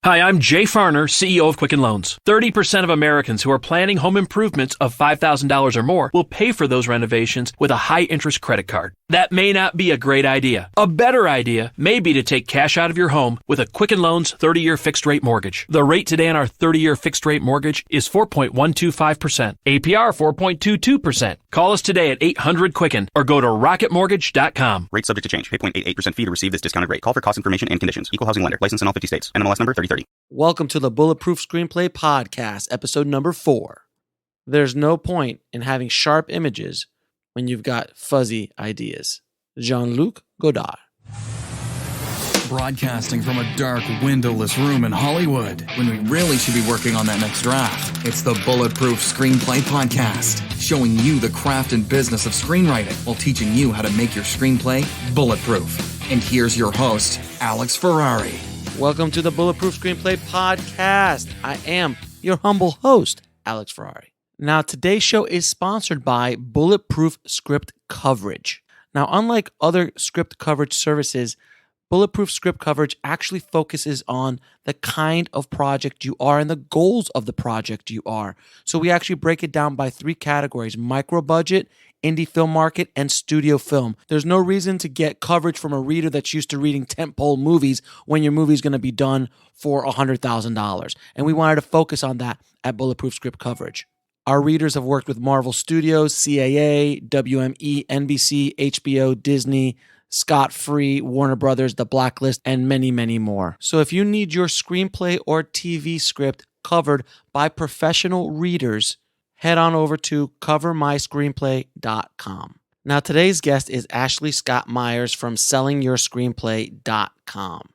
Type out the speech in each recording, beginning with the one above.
Hi, I'm Jay Farner, CEO of Quicken Loans. 30% of Americans who are planning home improvements of $5,000 or more will pay for those renovations with a high-interest credit card. That may not be a great idea. A better idea may be to take cash out of your home with a Quicken Loans 30-year fixed-rate mortgage. The rate today on our 30-year fixed-rate mortgage is 4.125%. APR 4.22%. Call us today at 800-QUICKEN or go to rocketmortgage.com. Rate subject to change. Pay 0.88% fee to receive this discounted rate. Call for cost information and conditions. Equal housing lender. License in all 50 states. NMLS number 3030. Welcome to the Bulletproof Screenplay Podcast, episode number 4. There's no point in having sharp images when you've got fuzzy ideas. Jean-Luc Godard. Broadcasting from a dark, windowless room in Hollywood when we really should be working on that next draft. It's the Bulletproof Screenplay Podcast, showing you the craft and business of screenwriting while teaching you how to make your screenplay bulletproof. And here's your host, Alex Ferrari. Welcome to the Bulletproof Screenplay Podcast. I am your humble host, Alex Ferrari. Now, today's show is sponsored by Bulletproof Script Coverage. Now, unlike other script coverage services, Bulletproof Script Coverage actually focuses on the kind of project you are and the goals of the project you are. So we actually break it down by 3 categories: micro budget, indie film market, and studio film. There's no reason to get coverage from a reader that's used to reading tentpole movies when your movie's going to be done for $100,000. And we wanted to focus on that at Bulletproof Script Coverage. Our readers have worked with Marvel Studios, CAA, WME, NBC, HBO, Disney, Scott Free, Warner Brothers, The Blacklist, and many, many more. So if you need your screenplay or TV script covered by professional readers, head on over to covermyscreenplay.com. Now, today's guest is Ashley Scott Meyers from sellingyourscreenplay.com.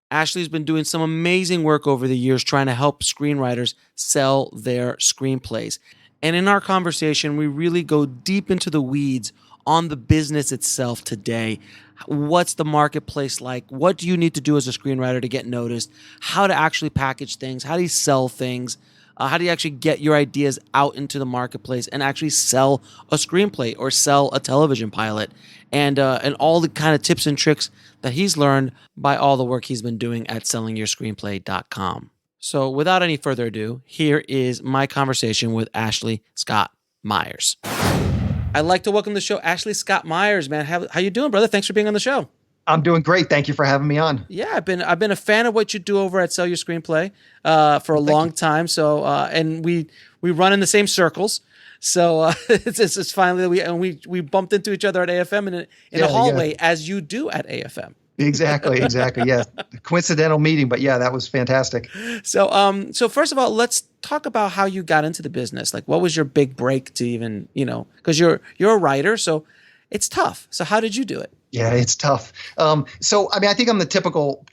Ashley's been doing some amazing work over the years trying to help screenwriters sell their screenplays. And in our conversation, we really go deep into the weeds on the business itself today. What's the marketplace like? What do you need to do as a screenwriter to get noticed? How to actually package things? How do you sell things? How do you actually get your ideas out into the marketplace and actually sell a screenplay or sell a television pilot? And all the kind of tips and tricks that he's learned by all the work he's been doing at sellingyourscreenplay.com. So without any further ado, here is my conversation with Ashley Scott Meyers. I'd like to welcome to the show Ashley Scott Meyers, man. How you doing, brother? Thanks for being on the show. I'm doing great. Thank you for having me on. Yeah, I've been a fan of what you do over at Sell Your Screenplay for a long time. So and we run in the same circles. So it's finally we bumped into each other at AFM in a hallway as you do at AFM. Exactly. Yeah, coincidental meeting, but yeah, that was fantastic. So first of all, let's talk about how you got into the business. Like, what was your big break to even, because you're a writer, so it's tough. So how did you do it? Yeah, it's tough. So I mean, I think I'm the typical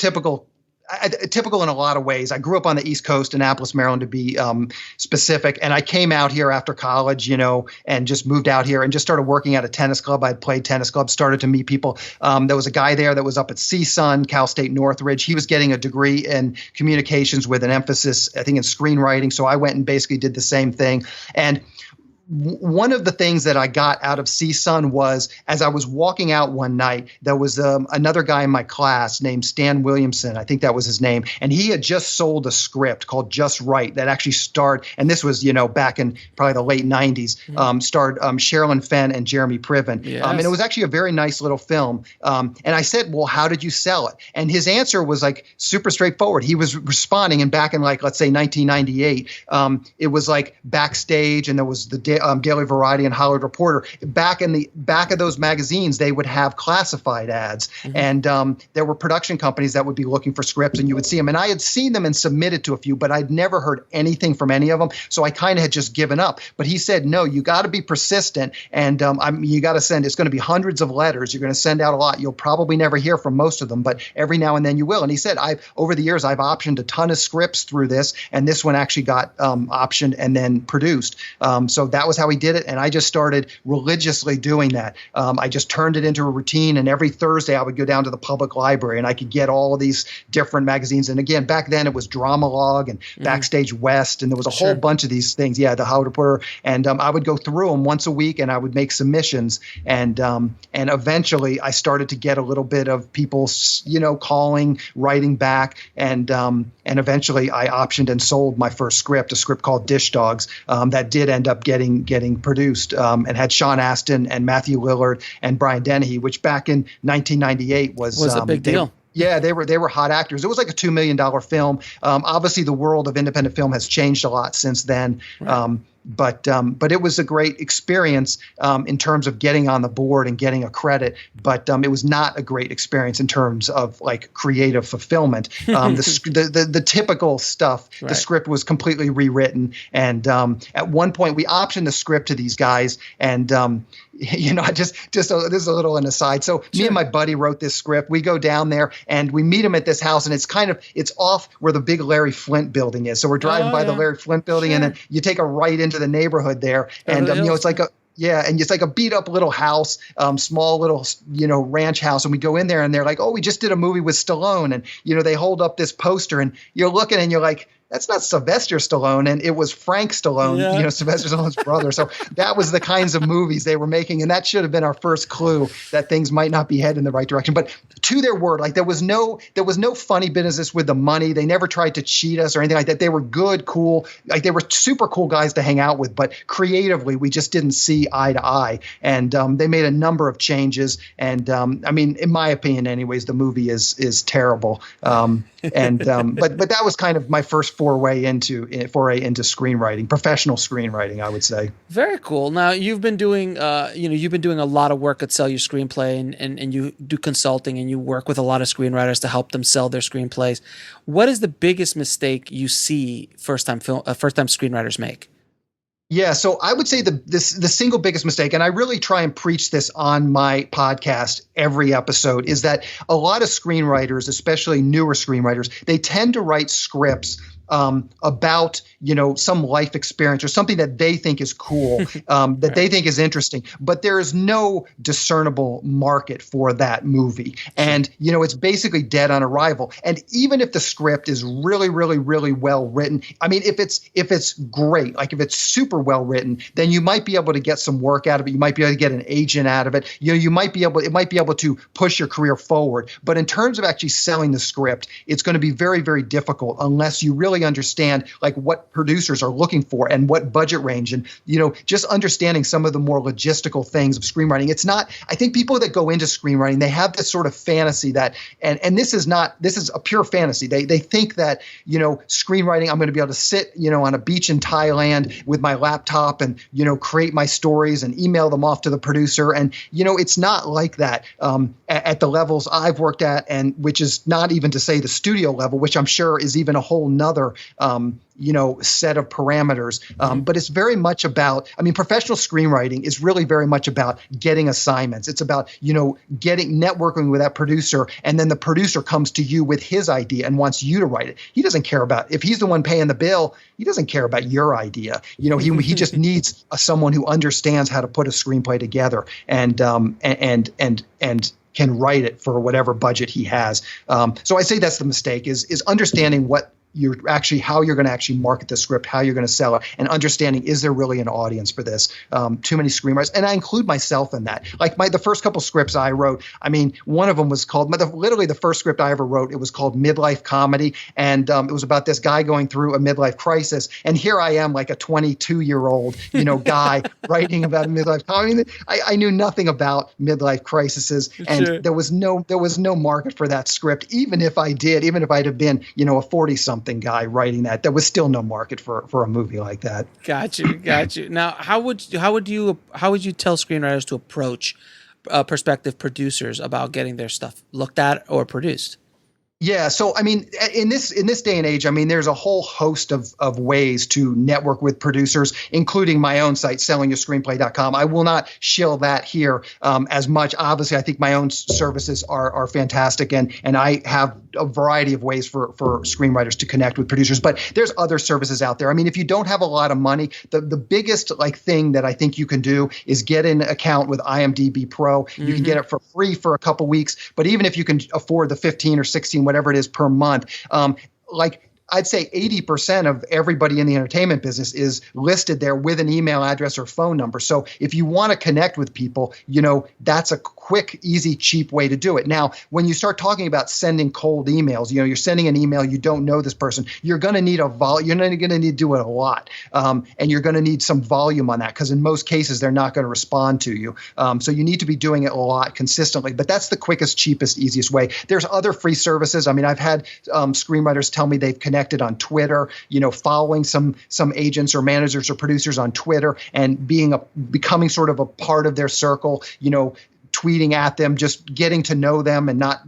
in a lot of ways. I grew up on the East Coast, Annapolis, Maryland, to be specific. And I came out here after college, and just moved out here and just started working at a tennis club. I'd played tennis club, started to meet people. There was a guy there that was up at CSUN, Cal State Northridge. He was getting a degree in communications with an emphasis, I think, in screenwriting. So I went and basically did the same thing. And one of the things that I got out of CSUN was, as I was walking out one night, there was another guy in my class named Stan Williamson. I think that was his name. And he had just sold a script called Just Right that actually starred, and this was, back in probably the late 90s, starred Sherilyn Fenn and Jeremy Piven. Yes. And it was actually a very nice little film. And I said, well, how did you sell it? And his answer was like super straightforward. He was responding, and back in like, let's say 1998, it was like Backstage, and there was the Daily Variety and Hollywood Reporter. Back in the back of those magazines, they would have classified ads, and there were production companies that would be looking for scripts, and you would see them. And I had seen them and submitted to a few, but I'd never heard anything from any of them, so I kind of had just given up. But he said, no, you got to be persistent, and you got to send. It's going to be hundreds of letters. You're going to send out a lot. You'll probably never hear from most of them, but every now and then you will. And he said, over the years, I've optioned a ton of scripts through this, and this one actually got optioned and then produced. So that was how he did it. And I just started religiously doing that. I just turned it into a routine. And every Thursday I would go down to the public library and I could get all of these different magazines. And again, back then it was Dramalog and Backstage West. And there was a whole bunch of these things. Yeah, the Hollywood Reporter. And I would go through them once a week and I would make submissions. And eventually I started to get a little bit of people, calling, writing back. And eventually I optioned and sold my first script, a script called Dish Dogs, that did end up getting produced, and had Sean Astin and Matthew Lillard and Brian Dennehy, which back in 1998 was a big deal. Yeah, they were hot actors. It was like a $2 million film. Obviously, the world of independent film has changed a lot since then. Right. But it was a great experience in terms of getting on the board and getting a credit. But it was not a great experience in terms of like creative fulfillment. The typical stuff. Right. The script was completely rewritten, and at one point we optioned the script to these guys, and this is a little an aside. So me and my buddy wrote this script. We go down there and we meet him at this house, and it's off where the big Larry Flint building is. So we're driving by the Larry Flint building, and then you take a right into the neighborhood there, and it's like and it's like a beat up little house, small little, ranch house. And we go in there and they're like, oh, we just did a movie with Stallone. And, they hold up this poster and you're looking and you're like, that's not Sylvester Stallone. And it was Frank Stallone, Sylvester Stallone's brother. So that was the kinds of movies they were making. And that should have been our first clue that things might not be headed in the right direction. But to their word, like there was no funny business with the money. They never tried to cheat us or anything like that. They were good, cool, like they were super cool guys to hang out with. But creatively, we just didn't see eye to eye. And they made a number of changes. And in my opinion, anyways, the movie is terrible. But that was kind of my first foray into screenwriting, professional screenwriting, I would say. Very cool. Now you've been doing a lot of work at Sell Your Screenplay, and you do consulting and you work with a lot of screenwriters to help them sell their screenplays. What is the biggest mistake you see first time screenwriters make? Yeah, so I would say the single biggest mistake, and I really try and preach this on my podcast every episode, is that a lot of screenwriters, especially newer screenwriters, they tend to write scripts about, some life experience or something that they think is cool, that they think is interesting, but there is no discernible market for that movie. And, it's basically dead on arrival. And even if the script is really, really, really well written, if it's great, like if it's super well written, then you might be able to get some work out of it. You might be able to get an agent out of it. It might be able to push your career forward. But in terms of actually selling the script, it's going to be very, very difficult unless you really understand like what producers are looking for and what budget range, and just understanding some of the more logistical things of screenwriting. It's not, I think people that go into screenwriting, they have this sort of fantasy that, and this is a pure fantasy. They think that, screenwriting, I'm going to be able to sit, on a beach in Thailand with my laptop and, create my stories and email them off to the producer. And, it's not like that at the levels I've worked at, and which is not even to say the studio level, which I'm sure is even a whole nother set of parameters. But it's very much about, professional screenwriting is really very much about getting assignments. It's about, networking with that producer, and then the producer comes to you with his idea and wants you to write it. He doesn't care about, if he's the one paying the bill, he doesn't care about your idea. He just needs someone who understands how to put a screenplay together and can write it for whatever budget he has. So I say that's the mistake is understanding how you're going to actually market the script, how you're going to sell it, and understanding, is there really an audience for this? Too many screenwriters, and I include myself in that. Like the first couple scripts I wrote, one of them was called, literally the first script I ever wrote, it was called Midlife Comedy, and it was about this guy going through a midlife crisis, and here I am, like a 22-year-old, guy writing about a midlife comedy. I knew nothing about midlife crises, and sure. there was no market for that script, even if I'd have been, a 40-something guy writing that. There was still no market for a movie like that. Got you. Now, how would you tell screenwriters to approach prospective producers about getting their stuff looked at or produced? Yeah. So, I mean, in this day and age, I mean, there's a whole host of ways to network with producers, including my own site, sellingyouscreenplay.com. I will not shill that here as much. Obviously, I think my own services are fantastic, and I have a variety of ways for screenwriters to connect with producers. But there's other services out there. I mean, if you don't have a lot of money, the biggest thing that I think you can do is get an account with IMDb Pro. You can get it for free for a couple weeks. But even if you can afford the 15 or 16, whatever it is per month, I'd say 80% of everybody in the entertainment business is listed there with an email address or phone number. So if you want to connect with people, that's a quick, easy, cheap way to do it. Now, when you start talking about sending cold emails, you're sending an email, you don't know this person, you're going to need you're going to need to do it a lot. And you're going to need some volume on that, because in most cases, they're not going to respond to you. So you need to be doing it a lot consistently, but that's the quickest, cheapest, easiest way. There's other free services. I mean, I've had screenwriters tell me they've connected on Twitter, following some agents or managers or producers on Twitter and becoming sort of a part of their circle, tweeting at them, just getting to know them and not,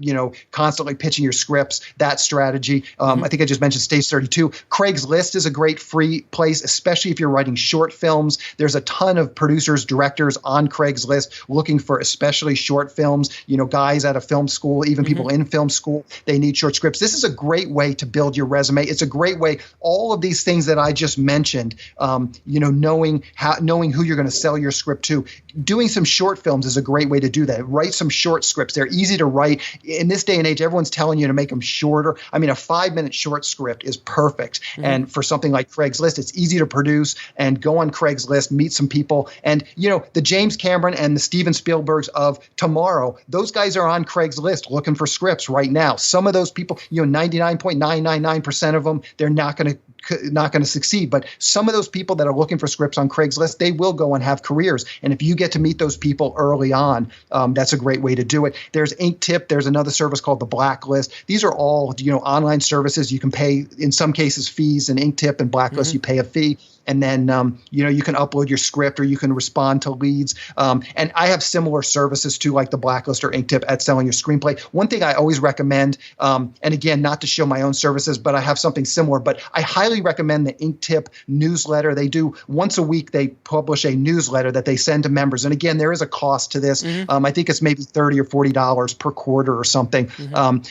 constantly pitching your scripts, that strategy. I think I just mentioned Stage 32. Craigslist is a great free place, especially if you're writing short films. There's a ton of producers, directors on Craigslist looking for especially short films, guys out of film school, even people in film school, they need short scripts. This is a great way to build your resume. It's a great way, all of these things that I just mentioned, knowing who you're going to sell your script to. Doing some short films is a great way to do that. Write some short scripts. They're easy to write. In this day and age, everyone's telling you to make them shorter. I mean, a 5-minute short script is perfect. And for something like Craigslist, it's easy to produce, and go on Craigslist, meet some people. And, the James Cameron and the Steven Spielbergs of tomorrow, those guys are on Craigslist looking for scripts right now. Some of those people, 99.999% of them, they're not going to succeed. But some of those people that are looking for scripts on Craigslist, they will go and have careers. And if you get to meet those people early on, that's a great way to do it. There's Inktip. There's another service called the Blacklist. These are all, online services. You can pay, in some cases, fees. In Inktip and Blacklist, you pay a fee. And then, you can upload your script, or you can respond to leads. And I have similar services too, like the Blacklist or Inktip at Selling Your Screenplay. One thing I always recommend, and again, not to show my own services, but I have something similar, but I highly recommend the Inktip newsletter. They do once a week, they publish a newsletter that they send to members. And again, there is a cost to this. I think it's maybe $30 or $40 per quarter or something.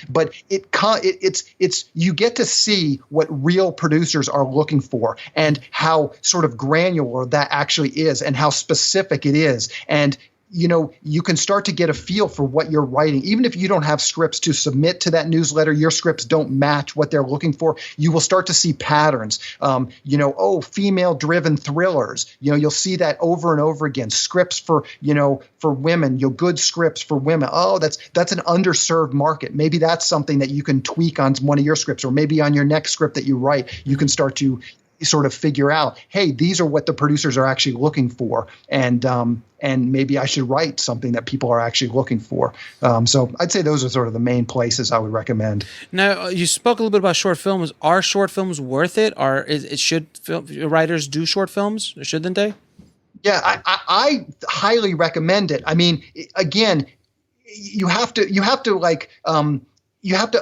But it's you get to see what real producers are looking for, and how sort of granular that actually is, and how specific it is. And you can start to get a feel for what you're writing. Even if you don't have scripts to submit to that newsletter, your scripts don't match what they're looking for, you will start to see patterns. Female-driven thrillers. You'll see that over and over again. Scripts for women, good scripts for women. Oh, that's an underserved market. Maybe that's something that you can tweak on one of your scripts, or maybe on your next script that you write, you can start to sort of figure out, hey, these are what the producers are actually looking for, and maybe I should write something that people are actually looking for. So I'd say those are sort of the main places I would recommend. Now, you spoke a little bit about short films. Are short films worth it? Should writers do short films? Shouldn't they? Yeah, I highly recommend it. I mean, again, you have to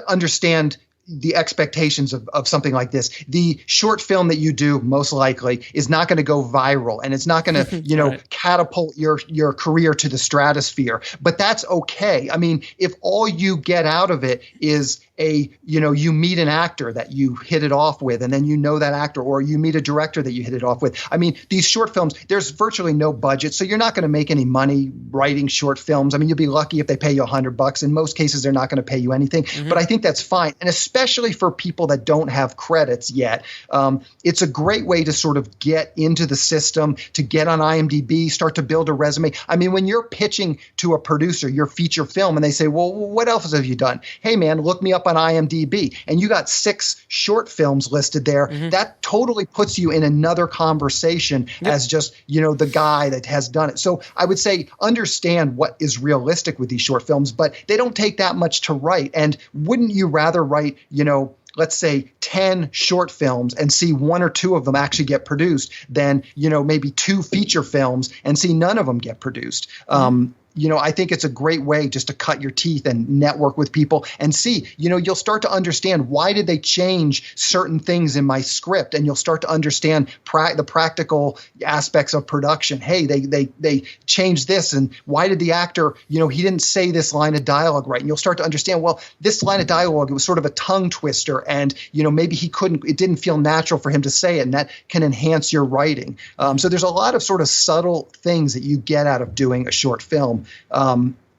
understand the expectations of something like this. The short film that you do most likely is not going to go viral, and it's not going to, right, catapult your career to the stratosphere. But that's okay. I mean, if all you get out of it is you meet an actor that you hit it off with, and then that actor, or you meet a director that you hit it off with. I mean, these short films, there's virtually no budget, so you're not going to make any money writing short films. I mean, you'll be lucky if they pay you $100. In most cases, they're not going to pay you anything, but I think that's fine. And especially for people that don't have credits yet, it's a great way to sort of get into the system, to get on IMDb, start to build a resume. I mean, when you're pitching to a producer your feature film, and they say, well, what else have you done? Hey, man, look me up on IMDb, and you got 6 short films listed there. That totally puts you in another conversation as just, the guy that has done it. So I would say understand what is realistic with these short films, but they don't take that much to write. And wouldn't you rather write, let's say 10 short films and see 1 or 2 of them actually get produced than, maybe 2 feature films and see none of them get produced? I think it's a great way just to cut your teeth and network with people and see, you'll start to understand why did they change certain things in my script, and you'll start to understand the practical aspects of production. Hey, they changed this, and why did the actor, he didn't say this line of dialogue right, and you'll start to understand, well, this line of dialogue, it was sort of a tongue twister, and maybe it didn't feel natural for him to say it, and that can enhance your writing. So there's a lot of sort of subtle things that you get out of doing a short film.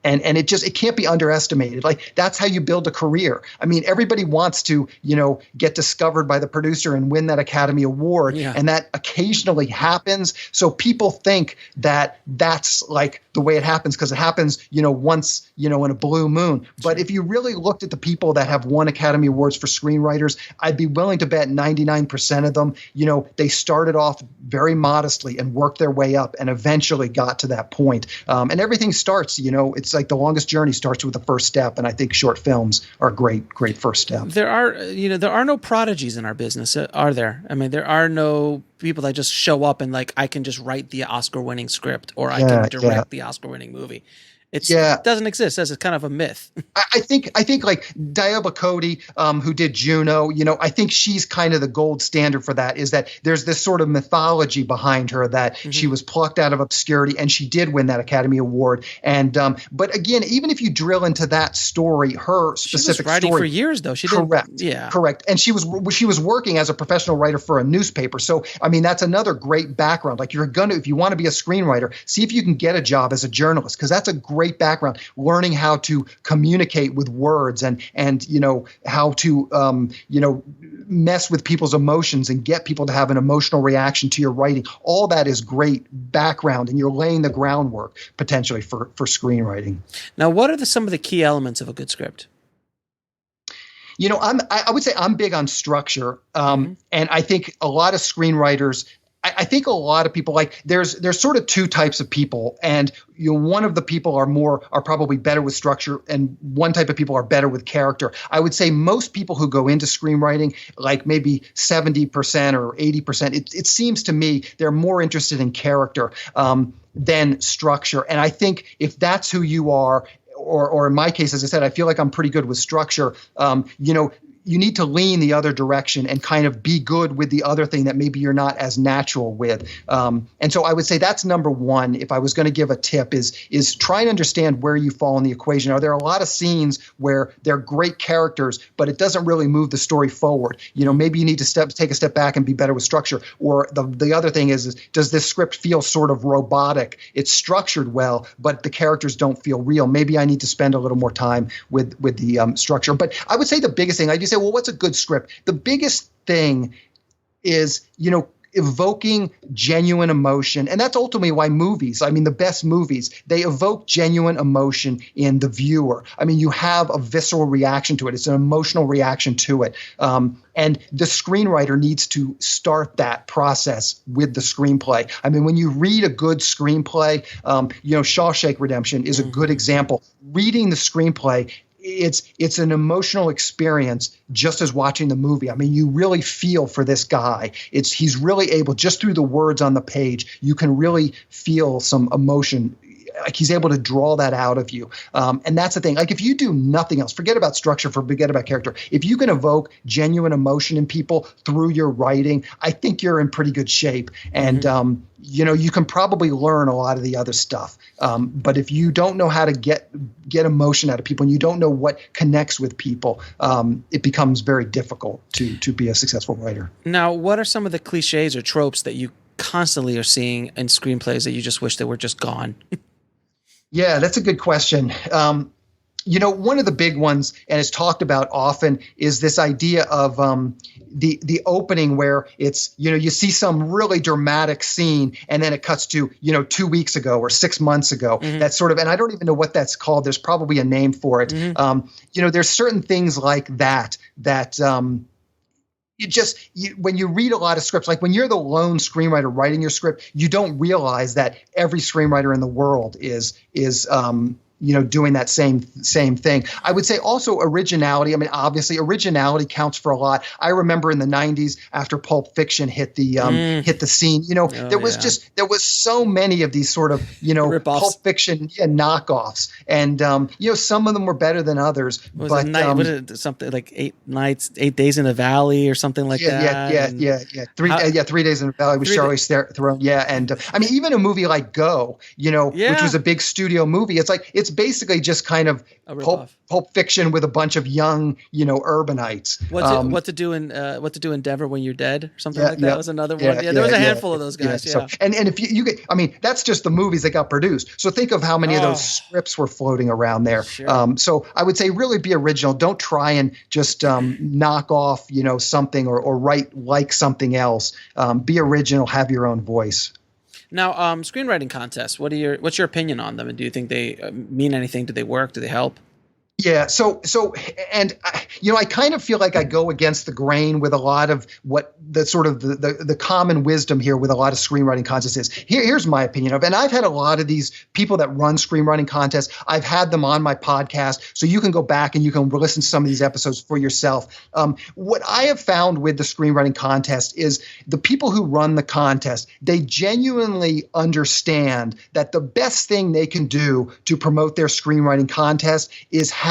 And it can't be underestimated. Like, that's how you build a career. I mean, everybody wants to, get discovered by the producer and win that Academy Award. Yeah. And that occasionally happens. So people think that that's like the way it happens because it happens, once, in a blue moon. But if you really looked at the people that have won Academy Awards for screenwriters, I'd be willing to bet 99% of them, they started off very modestly and worked their way up and eventually got to that point. And everything starts, it's like the longest journey starts with the first step, and I think short films are a great first step. There are no prodigies in our business, are there? I mean, there are no people that just show up and like, I can just write the Oscar-winning script, or I can direct the Oscar-winning movie. It doesn't exist. It's kind of a myth. I think like Diablo Cody, who did Juno, I think she's kind of the gold standard for that, is that there's this sort of mythology behind her that she was plucked out of obscurity, and she did win that Academy Award. And but again, even if you drill into that story, her specific she was writing story for years though. Correct. And she was working as a professional writer for a newspaper. So I mean, that's another great background. Like, if you want to be a screenwriter, see if you can get a job as a journalist, because that's a great background, learning how to communicate with words and how to mess with people's emotions and get people to have an emotional reaction to your writing. All that is great background, and you're laying the groundwork potentially for screenwriting. Now, what are some of the key elements of a good script? I would say I'm big on structure, and I think a lot of screenwriters. I think a lot of people, like, there's sort of two types of people, and one of the people are probably better with structure, and one type of people are better with character. I would say most people who go into screenwriting, like maybe 70% or 80%, it seems to me they're more interested in character than structure. And I think if that's who you are, or in my case, as I said, I feel like I'm pretty good with structure. You need to lean the other direction and kind of be good with the other thing that maybe you're not as natural with. And so I would say that's number one. If I was going to give a tip, is try and understand where you fall in the equation. Are there a lot of scenes where they're great characters, but it doesn't really move the story forward? Maybe you need to take a step back and be better with structure. Or the other thing is does this script feel sort of robotic? It's structured well, but the characters don't feel real. Maybe I need to spend a little more time with the structure. But I would say the biggest thing, you say, well, what's a good script? The biggest thing is, evoking genuine emotion. And that's ultimately why the best movies, they evoke genuine emotion in the viewer. I mean, you have a visceral reaction to it. It's an emotional reaction to it. And the screenwriter needs to start that process with the screenplay. I mean, when you read a good screenplay, Shawshank Redemption is a good example. Reading the screenplay, it's an emotional experience just as watching the movie. I mean, you really feel for this guy. He's really able, just through the words on the page, you can really feel some emotion. Like, he's able to draw that out of you. And that's the thing. Like, if you do nothing else, forget about structure, forget about character. If you can evoke genuine emotion in people through your writing, I think you're in pretty good shape. And, you can probably learn a lot of the other stuff. But if you don't know how to get emotion out of people, and you don't know what connects with people, it becomes very difficult to be a successful writer. Now, what are some of the cliches or tropes that you constantly are seeing in screenplays that you just wish they were just gone? Yeah, that's a good question. One of the big ones, and it's talked about often, is this idea of the opening where it's, you see some really dramatic scene and then it cuts to, 2 weeks ago or 6 months ago. That's sort of, and I don't even know what that's called. There's probably a name for it. There's certain things like that when you read a lot of scripts, like when you're the lone screenwriter writing your script, you don't realize that every screenwriter in the world is doing that same thing. I would say also originality. I mean, obviously originality counts for a lot. I remember in the 90s after Pulp Fiction hit the scene, there was so many of these sort of, Pulp Fiction knockoffs. And, some of them were better than others. Was it something like 8 Days in the Valley or something like that? Yeah. 3 Days in the Valley with Charlize Theron. Yeah. And I mean, even a movie like Go, which was a big studio movie. It's basically just kind of Pulp Fiction with a bunch of young, urbanites. What to do in Denver when you're dead, or something like that was another one. Yeah, there was a handful of those guys. Yeah. So, and if you get, I mean, that's just the movies that got produced. So think of how many of those scripts were floating around there. Sure. So I would say really be original. Don't try and just knock off, something or write like something else. Be original. Have your own voice. Now, screenwriting contests. What's your opinion on them? And do you think they mean anything? Do they work? Do they help? Yeah. So, and I kind of feel like I go against the grain with a lot of what the sort of the common wisdom here with a lot of screenwriting contests is. Here's my opinion of, and I've had a lot of these people that run screenwriting contests. I've had them on my podcast, so you can go back and you can listen to some of these episodes for yourself. What I have found with the screenwriting contest is the people who run the contest, they genuinely understand that the best thing they can do to promote their screenwriting contest is have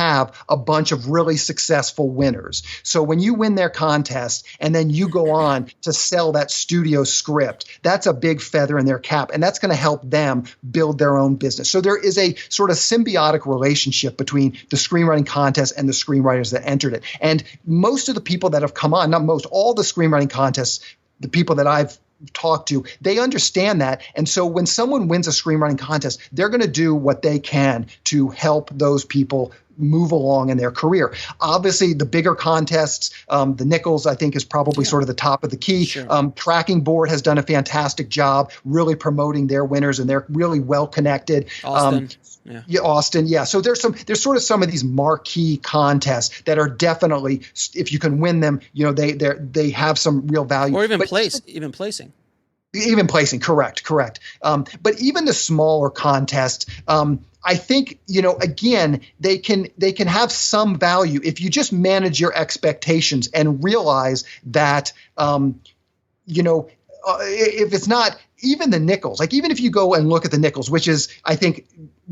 a bunch of really successful winners. So when you win their contest and then you go on to sell that studio script, that's a big feather in their cap, and that's going to help them build their own business. So there is a sort of symbiotic relationship between the screenwriting contest and the screenwriters that entered it. And most of the people that have come on, not most, all the screenwriting contests, the people that I've talked to, they understand that. And so when someone wins a screenwriting contest, they're going to do what they can to help those people move along in their career. Obviously, the bigger contests, the Nichols, I think, is probably sort of the top of the key. Sure. Tracking Board has done a fantastic job really promoting their winners, and they're really well connected. Austin. Austin. Yeah. So there's sort of some of these marquee contests that are definitely, if you can win them, they have some real value. Or even placing. Even placing, correct. But even the smaller contests, I think, again, they can have some value if you just manage your expectations and realize that, if it's not even the Nichols, like even if you go and look at the Nichols, which is, I think,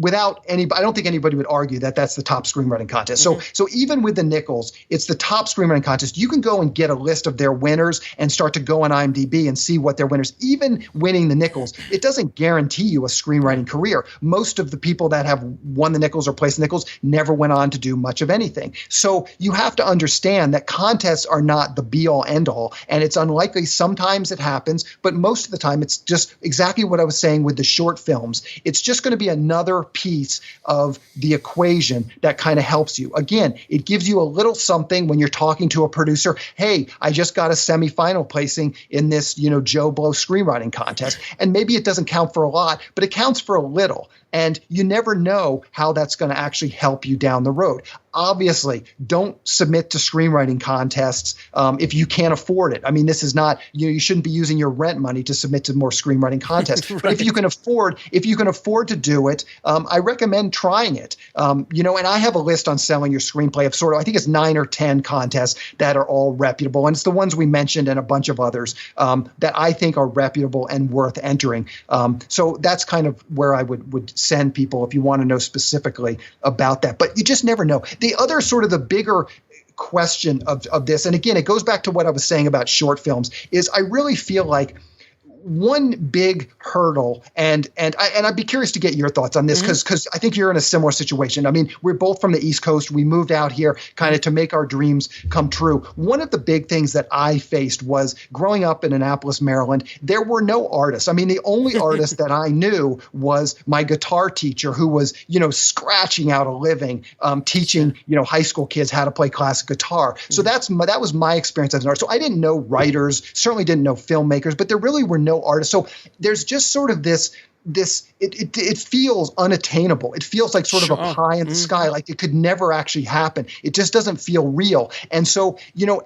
I don't think anybody would argue that that's the top screenwriting contest. Mm-hmm. So even with the Nichols, it's the top screenwriting contest. You can go and get a list of their winners and start to go on IMDb and see what their winners. Even winning the Nichols, it doesn't guarantee you a screenwriting career. Most of the people that have won the Nichols or placed the Nichols never went on to do much of anything. So you have to understand that contests are not the be-all, end-all, and it's unlikely. Sometimes it happens, but most of the time it's just exactly what I was saying with the short films. It's just going to be another piece of the equation that kind of helps you. Again, it gives you a little something when you're talking to a producer. Hey, I just got a semifinal placing in this, Joe Blow screenwriting contest. And maybe it doesn't count for a lot, but it counts for a little. And you never know how that's going to actually help you down the road. Obviously, don't submit to screenwriting contests if you can't afford it. I mean, this is not, you shouldn't be using your rent money to submit to more screenwriting contests. Right. But if you can afford to do it, I recommend trying it. And I have a list on Selling Your Screenplay of I think it's 9 or 10 contests that are all reputable. And it's the ones we mentioned and a bunch of others that I think are reputable and worth entering. So that's kind of where I would send people if you want to know specifically about that. But you just never know. The other sort of the bigger question of this, and again, it goes back to what I was saying about short films, is I really feel like one big hurdle, and I'd be curious to get your thoughts on this because I think you're in a similar situation. I mean, we're both from the East Coast. We moved out here kind of to make our dreams come true. One of the big things that I faced was growing up in Annapolis, Maryland, there were no artists. I mean, the only artist that I knew was my guitar teacher who was, scratching out a living, teaching, high school kids how to play classic guitar. So that was my experience as an artist. So I didn't know writers, certainly didn't know filmmakers, but there really were no artists. So there's just sort of this it feels unattainable. It feels like sort of a pie in the sky, like it could never actually happen. It just doesn't feel real. And so,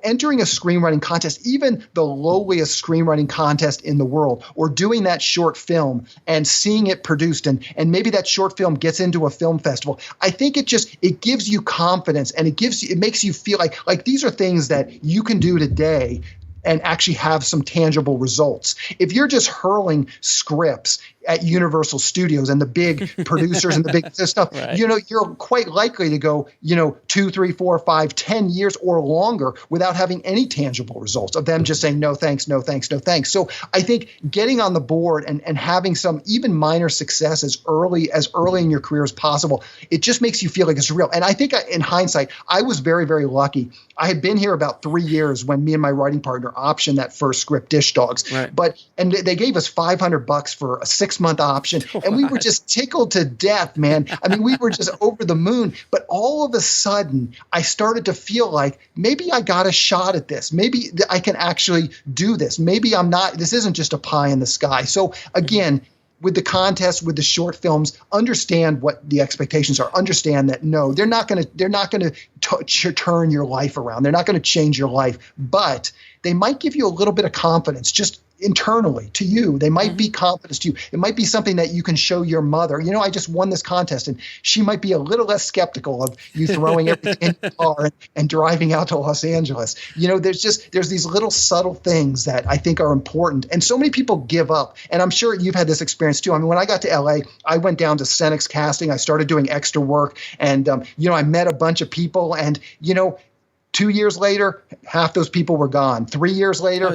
entering a screenwriting contest, even the lowliest screenwriting contest in the world, or doing that short film and seeing it produced, and maybe that short film gets into a film festival, I think it gives you confidence, and it makes you feel like these are things that you can do today and actually have some tangible results. If you're just hurling scripts at Universal Studios and the big producers and the big stuff, right, you're quite likely to go, 2, 3, 4, 5, 10 years or longer without having any tangible results of them just saying, no, thanks, no, thanks, no, thanks. So I think getting on the board and having some even minor success as early in your career as possible, it just makes you feel like it's real. And I think in hindsight, I was very, very lucky. I had been here about 3 years when me and my writing partner optioned that first script, Dish Dogs. Right. And they gave us $500 for a 6-month option. And we were just tickled to death, man. I mean, we were just over the moon. But all of a sudden, I started to feel like maybe I got a shot at this. Maybe I can actually do this. Maybe this isn't just a pie in the sky. So again, with the contest, with the short films, understand what the expectations are. Understand that no, they're not going to turn your life around. They're not going to change your life, but they might give you a little bit of confidence just internally to you. They might be confidence to you. It might be something that you can show your mother. I just won this contest, and she might be a little less skeptical of you throwing everything in the car and driving out to Los Angeles. There's these little subtle things that I think are important. And so many people give up. And I'm sure you've had this experience too. I mean, when I got to LA, I went down to Senex Casting. I started doing extra work, and I met a bunch of people, and 2 years later, half those people were gone. 3 years later,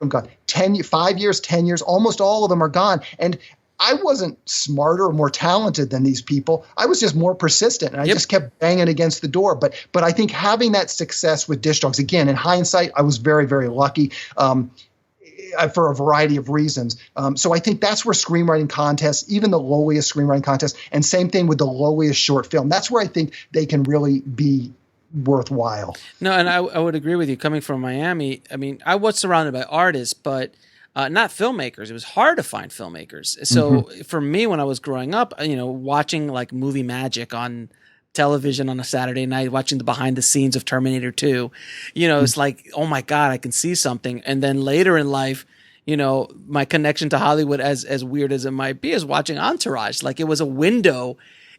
I'm gone. 5 years, 10 years, almost all of them are gone. And I wasn't smarter or more talented than these people. I was just more persistent, and I just kept banging against the door. But I think having that success with Dish Dogs, again, in hindsight, I was very, very lucky for a variety of reasons. So I think that's where screenwriting contests, even the lowliest screenwriting contests, and same thing with the lowliest short film, that's where I think they can really be worthwhile. No, and I would agree with you. Coming from Miami, I mean, I was surrounded by artists, but not filmmakers. It was hard to find filmmakers. So for me, when I was growing up, watching like movie magic on television on a Saturday night, watching the behind the scenes of Terminator 2, it's like, oh my God, I can see something. And then later in life, my connection to Hollywood, as weird as it might be, is watching Entourage. Like, it was a window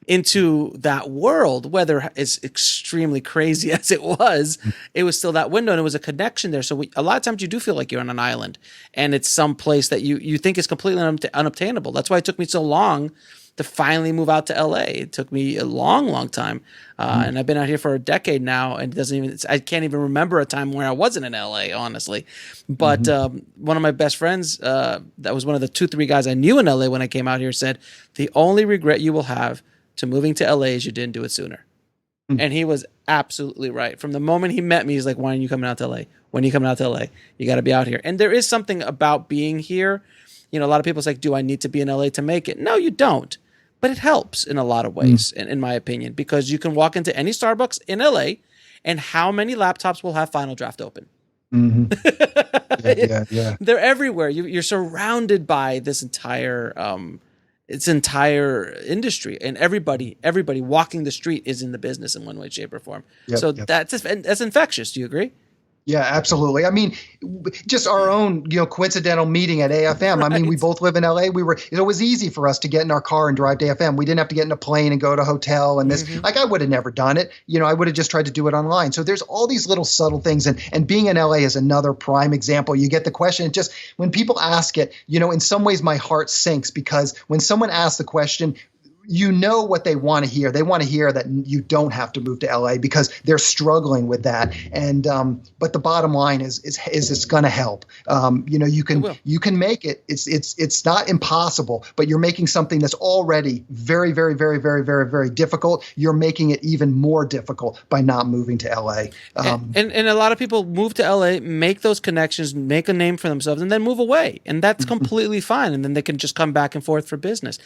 into that world, whether it's extremely crazy as it was still that window, and it was a connection there. So a lot of times you do feel like you're on an island, and it's some place that you think is completely unobtainable. That's why it took me so long to finally move out to LA. It took me a long, long time. And I've been out here for a decade now, and I can't even remember a time where I wasn't in LA, honestly. But one of my best friends, that was one of the 2-3 guys I knew in LA when I came out here, said, the only regret you will have to moving to LA is you didn't do it sooner. And he was absolutely right. From the moment he met me, he's like, when are you coming out to LA? When are you coming out to LA? You got to be out here. And there is something about being here. A lot of people say, do I need to be in LA to make it? No, you don't. But it helps in a lot of ways, in my opinion, because you can walk into any Starbucks in LA, and how many laptops will have Final Draft open? Yeah. They're everywhere. You're surrounded by this entire industry, and everybody walking the street is in the business in one way, shape, or form. That's infectious. Do you agree? Yeah, absolutely. I mean, just our own, coincidental meeting at AFM. I mean, we both live in LA. It was easy for us to get in our car and drive to AFM. We didn't have to get in a plane and go to a hotel and this. Like, I would have never done it. I would have just tried to do it online. So there's all these little subtle things. And being in LA is another prime example. You get the question, just when people ask it, in some ways my heart sinks, because when someone asks the question, what they want to hear. They want to hear that you don't have to move to LA, because they're struggling with that. And but the bottom line is it's going to help. You can make it. It's not impossible, but you're making something that's already very, very, very, very, very, very difficult. You're making it even more difficult by not moving to LA. And a lot of people move to LA, make those connections, make a name for themselves, and then move away, and that's completely fine. And then they can just come back and forth for business.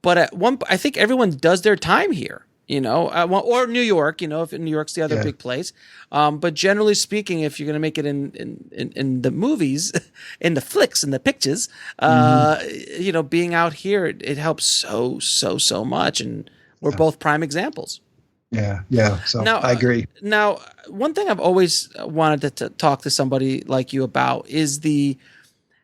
But I think everyone does their time here. or New York, if New York's the other big place. But generally speaking, if you're going to make it in the movies, in the flicks, in the pictures, being out here, it helps so much. And we're both prime examples. Yeah. So now, I agree. Now, one thing I've always wanted to talk to somebody like you about is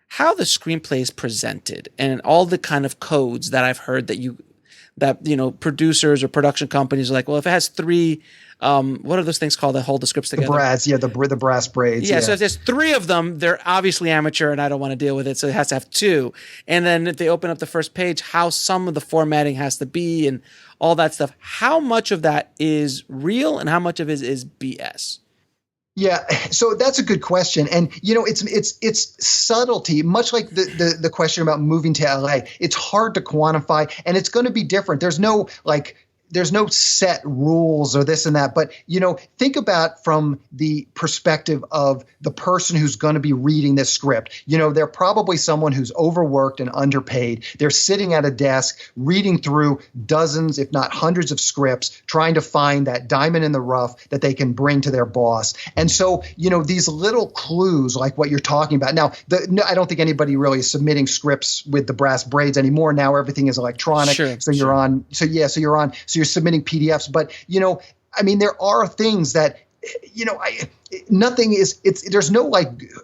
how the screenplay is presented and all the kind of codes that I've heard that producers or production companies are like, well, if it has three, what are those things called that hold the scripts together? The brass braids. Yeah, so if there's three of them, they're obviously amateur and I don't want to deal with it, so it has to have two. And then if they open up the first page, how some of the formatting has to be and all that stuff. How much of that is real and how much of it is BS? Yeah, so that's a good question, and it's subtlety. Much like the question about moving to LA, it's hard to quantify, and it's going to be different. There's no set rules or this and that, but think about from the perspective of the person who's going to be reading this script. They're probably someone who's overworked and underpaid. They're sitting at a desk reading through dozens, if not hundreds of scripts, trying to find that diamond in the rough that they can bring to their boss. And so, these little clues like what you're talking about. Now, I don't think anybody really is submitting scripts with the brass braids anymore. Now everything is electronic. You're submitting PDFs, but there are things that there's no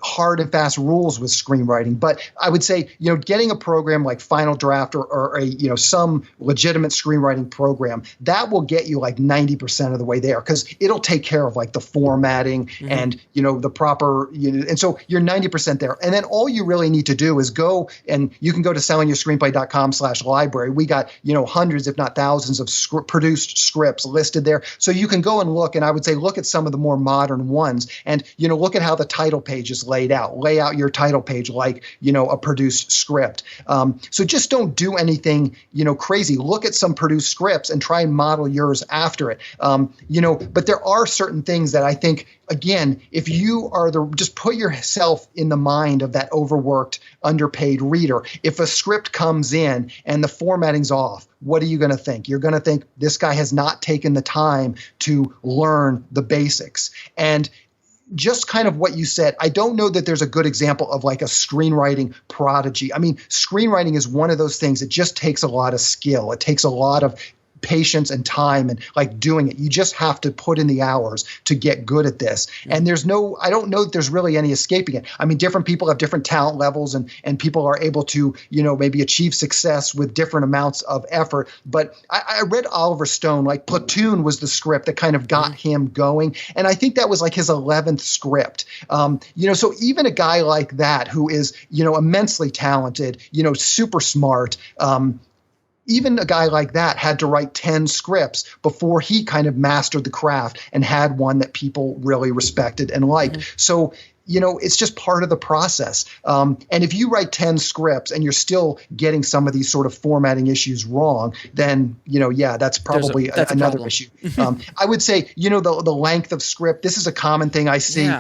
hard and fast rules with screenwriting, but I would say, getting a program like Final Draft or some legitimate screenwriting program that will get you 90% of the way there, because it'll take care of the formatting and, the proper, and so you're 90% there. And then all you really need to do is go, and you can go to sellingyourscreenplay.com/library. We got, hundreds, if not thousands of produced scripts listed there. So you can go and look, and I would say, look at some of the more modern ones. And, look at how the title page is laid out. Lay out your title page like, a produced script. So just don't do anything, crazy. Look at some produced scripts and try and model yours after it. But there are certain things that I think, again, if you are just put yourself in the mind of that overworked, underpaid reader. If a script comes in and the formatting's off, what are you going to think? You're going to think this guy has not taken the time to learn the basics. And just kind of what you said, I don't know that there's a good example of a screenwriting prodigy. I mean, screenwriting is one of those things. It just takes a lot of skill. It takes a lot of patience and time and doing it. You just have to put in the hours to get good at this. And I don't know that there's really any escaping it. I mean, different people have different talent levels and people are able to, maybe achieve success with different amounts of effort. But I read Oliver Stone, Platoon was the script that kind of got him going. And I think that was his 11th script. So even a guy like that who is, immensely talented, super smart, even a guy like that had to write 10 scripts before he kind of mastered the craft and had one that people really respected and liked. So, it's just part of the process. And if you write 10 scripts and you're still getting some of these sort of formatting issues wrong, then, that's probably another issue. I would say, the length of script, this is a common thing I see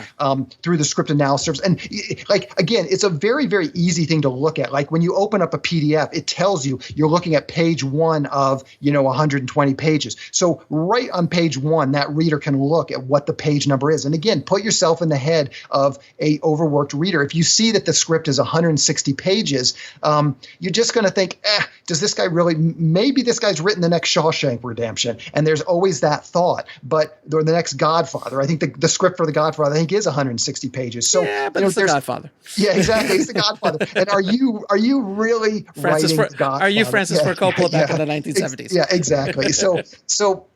through the script analysis. And again, it's a very, very easy thing to look at. When you open up a PDF, it tells you you're looking at page 1 of, 120 pages. So right on page 1, that reader can look at what the page number is. And again, put yourself in the head of a overworked reader. If you see that the script is 160 pages, you're just going to think, does this guy really, maybe this guy's written the next Shawshank Redemption. And there's always that thought, or the next Godfather. I think the script for the Godfather, I think, is 160 pages. So, but it's the Godfather. Yeah, exactly. It's the Godfather. And are you really writing Godfather? Are you Francis Ford Coppola back in the 1970s? Yeah, exactly. So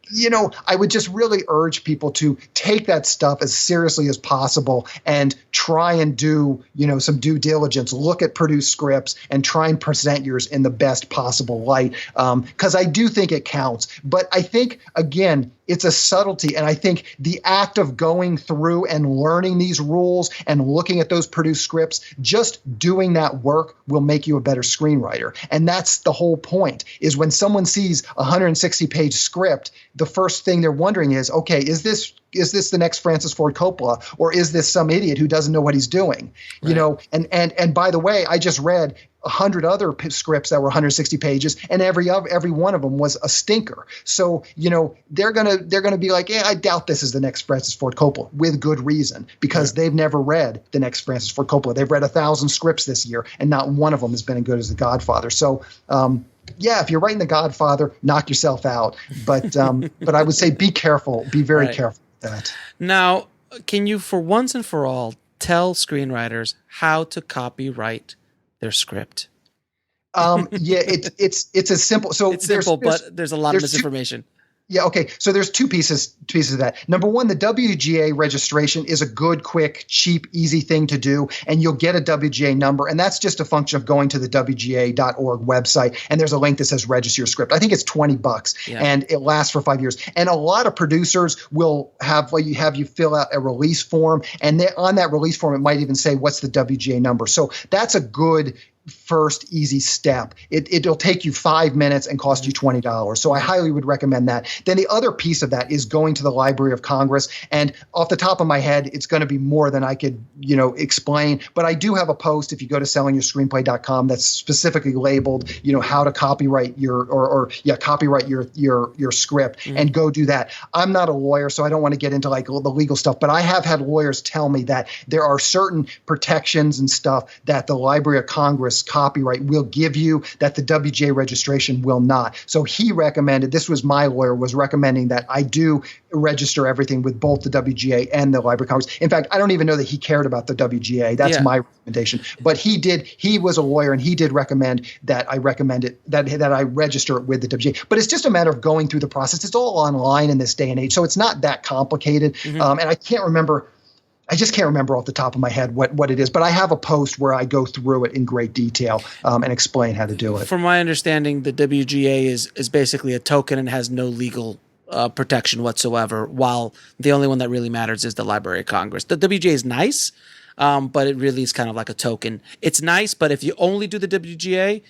I would just really urge people to take that stuff as seriously as possible and try and do, some due diligence, look at produced scripts and try and present yours in the best possible light. Because I do think it counts. But I think, again, it's a subtlety. And I think the act of going through and learning these rules and looking at those produced scripts, just doing that work will make you a better screenwriter. And that's the whole point, is when someone sees a 160-page script, the first thing they're wondering is, okay, is this the next Francis Ford Coppola, or is this some idiot who doesn't know what he's doing? Right. You know, and by the way, I just read 100 other scripts that were 160 pages, and every one of them was a stinker. So, you know, they're gonna be like, yeah, I doubt this is the next Francis Ford Coppola, with good reason, because they've never read the next Francis Ford Coppola. They've read 1,000 scripts this year, and not one of them has been as good as The Godfather. So, yeah, if you're writing The Godfather, knock yourself out. But I would say be careful, be very careful with that. Now, can you, for once and for all, tell screenwriters how to copyright their script? Yeah, it's as simple. So it's simple, but there's a lot of misinformation. Yeah. Okay. So there's two pieces of that. Number one, the WGA registration is a good, quick, cheap, easy thing to do, and you'll get a WGA number, and that's just a function of going to the WGA.org website, and there's a link that says register your script. I think it's $20, and it lasts for 5 years. And a lot of producers will have you fill out a release form, and on that release form, it might even say what's the WGA number. So that's a good first easy step. It'll take you 5 minutes and cost you $20. So I highly would recommend that. Then the other piece of that is going to the Library of Congress. And off the top of my head, it's going to be more than I could, explain. But I do have a post, if you go to sellingyourscreenplay.com, that's specifically labeled, how to copyright your script, and go do that. I'm not a lawyer, so I don't want to get into like the legal stuff, but I have had lawyers tell me that there are certain protections and stuff that the Library of Congress copyright will give you that the WGA registration will not. So he recommended, this was my lawyer, was recommending that I do register everything with both the WGA and the Library of Congress. In fact, I don't even know that he cared about the WGA. That's my recommendation. But he was a lawyer, and he did recommend that I that I register it with the WGA. But it's just a matter of going through the process. It's all online in this day and age, so it's not that complicated. And I just can't remember off the top of my head what it is, but I have a post where I go through it in great detail and explain how to do it. From my understanding, the WGA is basically a token and has no legal protection whatsoever, while the only one that really matters is the Library of Congress. The WGA is nice, but it really is kind of like a token. It's nice, but if you only do the WGA,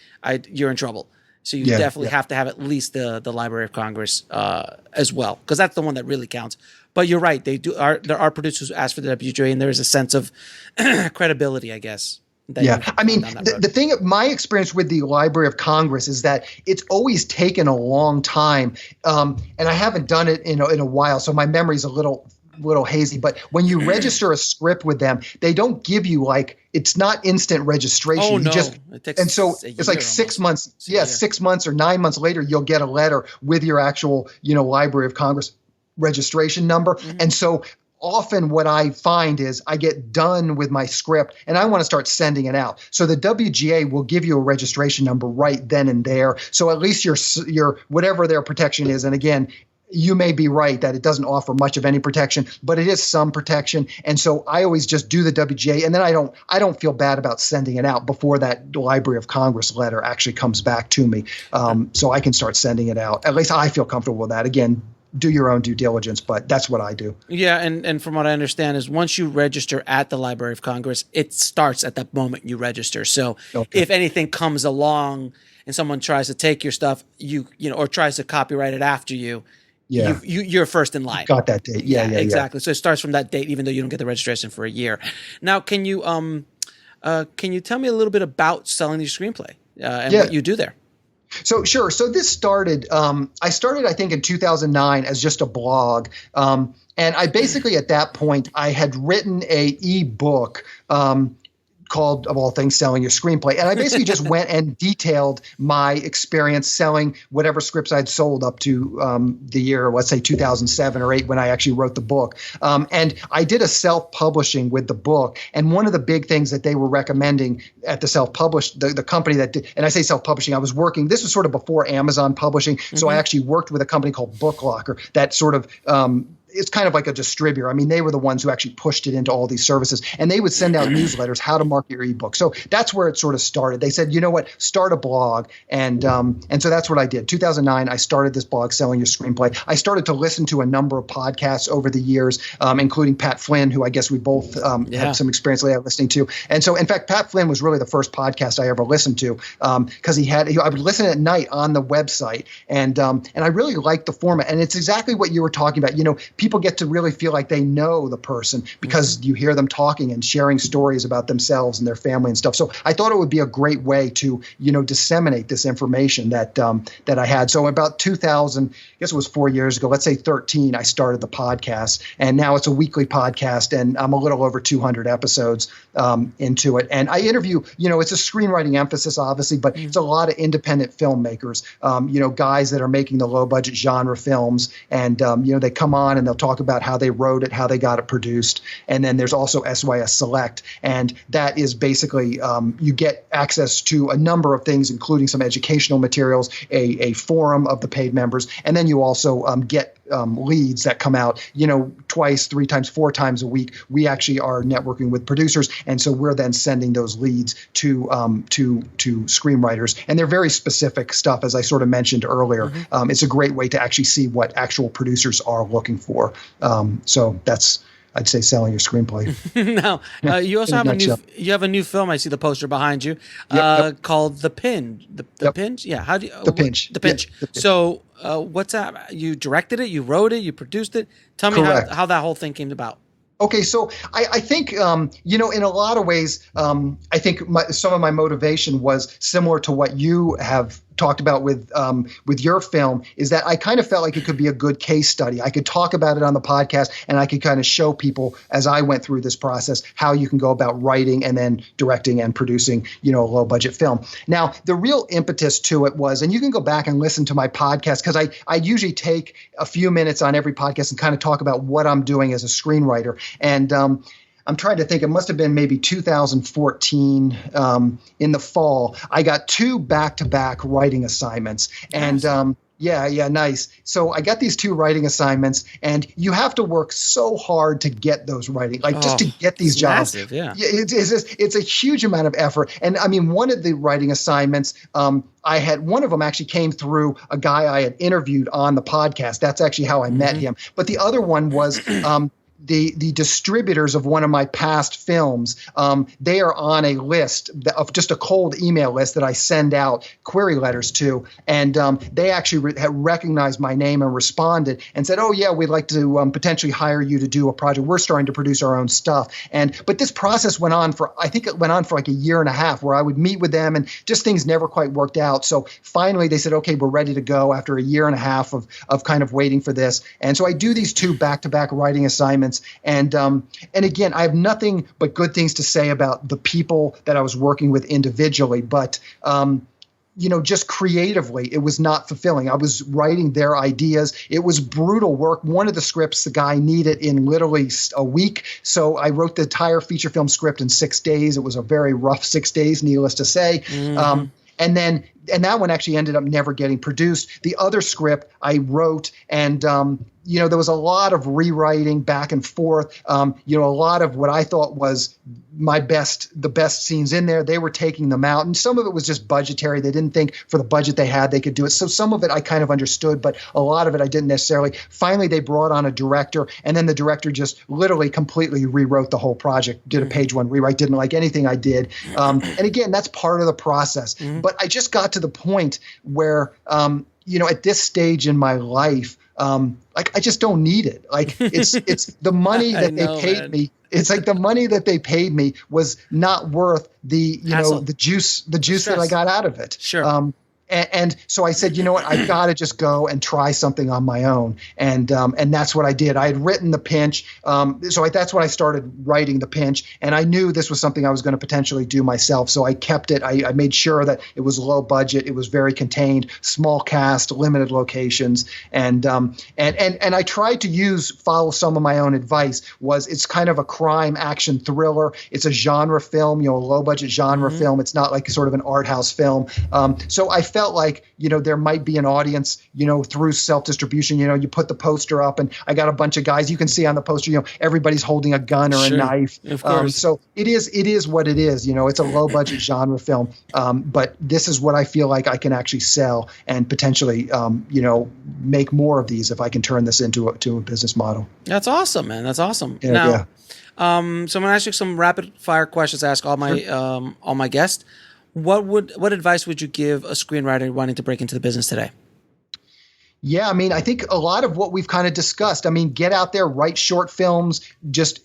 you're in trouble. So you definitely have to have at least the Library of Congress as well, because that's the one that really counts. But you're right; there are producers who ask for the WGA, and there is a sense of credibility, I guess. I mean, the thing, my experience with the Library of Congress is that it's always taken a long time, and I haven't done it in a while, so my memory's a little hazy. But when you register a script with them, they don't give you it's not instant registration. Oh, no. And so it's like 6 months. 6 months or 9 months later, you'll get a letter with your actual, Library of Congress registration number. And so often what I find is I get done with my script and I want to start sending it out. So the WGA will give you a registration number right then and there. So at least your whatever their protection is. And again, you may be right that it doesn't offer much of any protection, but it is some protection. And so I always just do the WGA, and then I don't feel bad about sending it out before that Library of Congress letter actually comes back to me. So I can start sending it out. At least I feel comfortable with that. Again, do your own due diligence, but that's what I do. Yeah, and from what I understand is once you register at the Library of Congress, it starts at that moment you register. So if anything comes along and someone tries to take your stuff, or tries to copyright it after you, you're first in line. Got that date. Yeah, exactly. So it starts from that date, even though you don't get the registration for a year. Now, can you tell me a little bit about selling your screenplay and what you do there? So sure. So this started. I started, I think, in 2009 as just a blog, and I basically at that point I had written a ebook called, of all things, Selling Your Screenplay. And I basically just went and detailed my experience selling whatever scripts I'd sold up to the year, let's say 2007 or 8, when I actually wrote the book. And I did a self-publishing with the book. And one of the big things that they were recommending at the the company that did, and I say self-publishing, I was working, this was sort of before Amazon publishing. So I actually worked with a company called BookLocker that sort of it's kind of like a distributor. I mean, they were the ones who actually pushed it into all these services, and they would send out newsletters, how to market your ebook. So that's where it sort of started. They said, you know what, start a blog. And so that's what I did. 2009, I started this blog, Selling Your Screenplay. I started to listen to a number of podcasts over the years, including Pat Flynn, who I guess we both had some experience listening to. And so, in fact, Pat Flynn was really the first podcast I ever listened to, because I would listen at night on the website, and I really liked the format. And it's exactly what you were talking about. You know, people get to really feel like they know the person because you hear them talking and sharing stories about themselves and their family and stuff. So I thought it would be a great way to, you know, disseminate this information that I had. So about 2000, I guess it was 4 years ago, let's say 13, I started the podcast, and now it's a weekly podcast, and I'm a little over 200 episodes into it. And I interview, you know, it's a screenwriting emphasis, obviously, but it's a lot of independent filmmakers, you know, guys that are making the low budget genre films, and you know, they come on and they'll talk about how they wrote it, how they got it produced. And then there's also SYS Select, and that is basically you get access to a number of things, including some educational materials, a forum of the paid members, and then you also get leads that come out, you know, twice, 3 times, 4 times a week. We actually are networking with producers, and so we're then sending those leads to screenwriters, and they're very specific stuff, as I sort of mentioned earlier. It's a great way to actually see what actual producers are looking for. So that's, I'd say, selling your screenplay. Now, you also have a new film. I see the poster behind you, called The Pinch. The Pinch? Yeah. How do you? The Pinch. The Pinch. Yeah, the So, what's that? You directed it? You wrote it? You produced it? Tell me how that whole thing came about. Okay, so I think, you know, in a lot of ways, I think some of my motivation was similar to what you have talked about with your film, is that I kind of felt like it could be a good case study. I could talk about it on the podcast, and I could kind of show people, as I went through this process, how you can go about writing and then directing and producing, you know, a low budget film. Now, the real impetus to it was, and you can go back and listen to my podcast, because I usually take a few minutes on every podcast and kind of talk about what I'm doing as a screenwriter. And I'm trying to think, it must have been maybe 2014 in the fall. I got 2 back-to-back writing assignments. And nice. So I got these 2 writing assignments, and you have to work so hard to get those writing, just to get these jobs. Massive, yeah. It's a huge amount of effort. And I mean, one of the writing assignments, one of them actually came through a guy I had interviewed on the podcast. That's actually how I met him. But the other one was the distributors of one of my past films. They are on a list of just a cold email list that I send out query letters to, and they actually recognized my name and responded and said, "Oh yeah, we'd like to potentially hire you to do a project. We're starting to produce our own stuff." But this process went on for like a year and a half, where I would meet with them, and just things never quite worked out. So finally, they said, "Okay, we're ready to go," after a year and a half of kind of waiting for this. And so I do these 2 back-to-back writing assignments. And again, I have nothing but good things to say about the people that I was working with individually, but you know, just creatively, it was not fulfilling. I was writing their ideas. It was brutal work. One of the scripts the guy needed in literally a week. So I wrote the entire feature film script in 6 days. It was a very rough 6 days, needless to say. And that one actually ended up never getting produced. The other script I wrote, and you know, there was a lot of rewriting back and forth. You know, a lot of what I thought was the best scenes in there, they were taking them out. And some of it was just budgetary. They didn't think for the budget they had, they could do it. So some of it I kind of understood, but a lot of it I didn't necessarily. Finally, they brought on a director, and then the director just literally completely rewrote the whole project, did a page 1 rewrite, didn't like anything I did. And again, that's part of the process. But I just got to the point where, you know, at this stage in my life, like, I just don't need it. Like, it's the money that they paid me. It's like the money that they paid me was not worth the, you know, the juice that I got out of it. Sure. And so I said, you know what, I've got to just go and try something on my own. And that's what I did. I had written The Pinch. That's when I started writing The Pinch. And I knew this was something I was going to potentially do myself. So I kept it. I made sure that it was low budget. It was very contained, small cast, limited locations. And I tried to follow some of my own advice. It's kind of a crime action thriller. It's a genre film, you know, a low budget genre film. It's not like sort of an art house film. So I felt like, there might be an audience, through self-distribution. You put the poster up and I got a bunch of guys. You can see on the poster, everybody's holding a gun or a knife. Of course. So it is what it is. It's a low-budget genre film. But this is what I feel like I can actually sell and potentially, make more of these if I can turn this into a business model. That's awesome, man. That's awesome. Yeah, now, yeah. so I'm going to ask you some rapid fire questions to ask all my guests. What advice would you give a screenwriter wanting to break into the business today? Yeah, I think a lot of what we've kind of discussed. Get out there, write short films, just,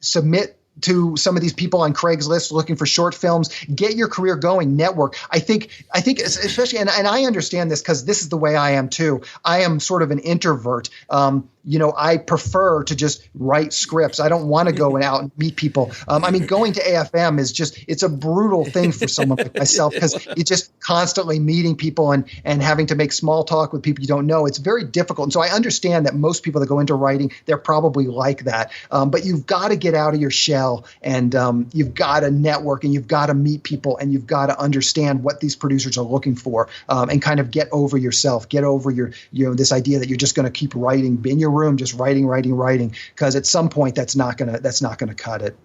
submit to some of these people on Craigslist looking for short films, get your career going, network. I think especially, and I understand this because this is the way I am too. I am sort of an introvert. I prefer to just write scripts. I don't want to go out and meet people. Going to AFM is it's a brutal thing for someone like myself because it's just constantly meeting people and having to make small talk with people you don't know. It's very difficult. And so I understand that most people that go into writing, they're probably like that. But you've got to get out of your shell and you've got to network and you've got to meet people and you've got to understand what these producers are looking for and kind of get over yourself, get over your, this idea that you're just going to keep writing in your room, just writing, because at some point that's not gonna cut it.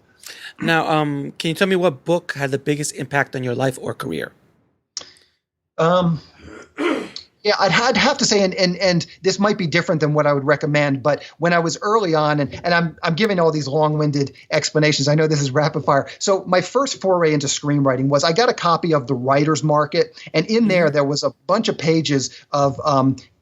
Now, can you tell me what book had the biggest impact on your life or career? Yeah, I'd have to say, and this might be different than what I would recommend, but when I was early on, and I'm giving all these long-winded explanations. I know this is rapid fire. So my first foray into screenwriting was I got a copy of The Writer's Market, and in there was a bunch of pages of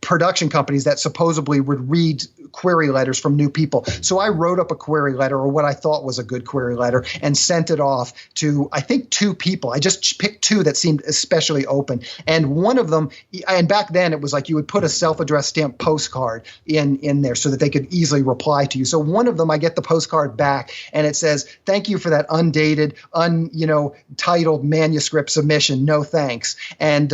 production companies that supposedly would read query letters from new people. So I wrote up a query letter, or what I thought was a good query letter, and sent it off to, I think, 2 people. I just picked 2 that seemed especially open. And one of them, and back then it was like you would put a self-addressed stamped postcard in there so that they could easily reply to you. So one of them, I get the postcard back and it says, "Thank you for that undated, titled manuscript submission. No thanks." And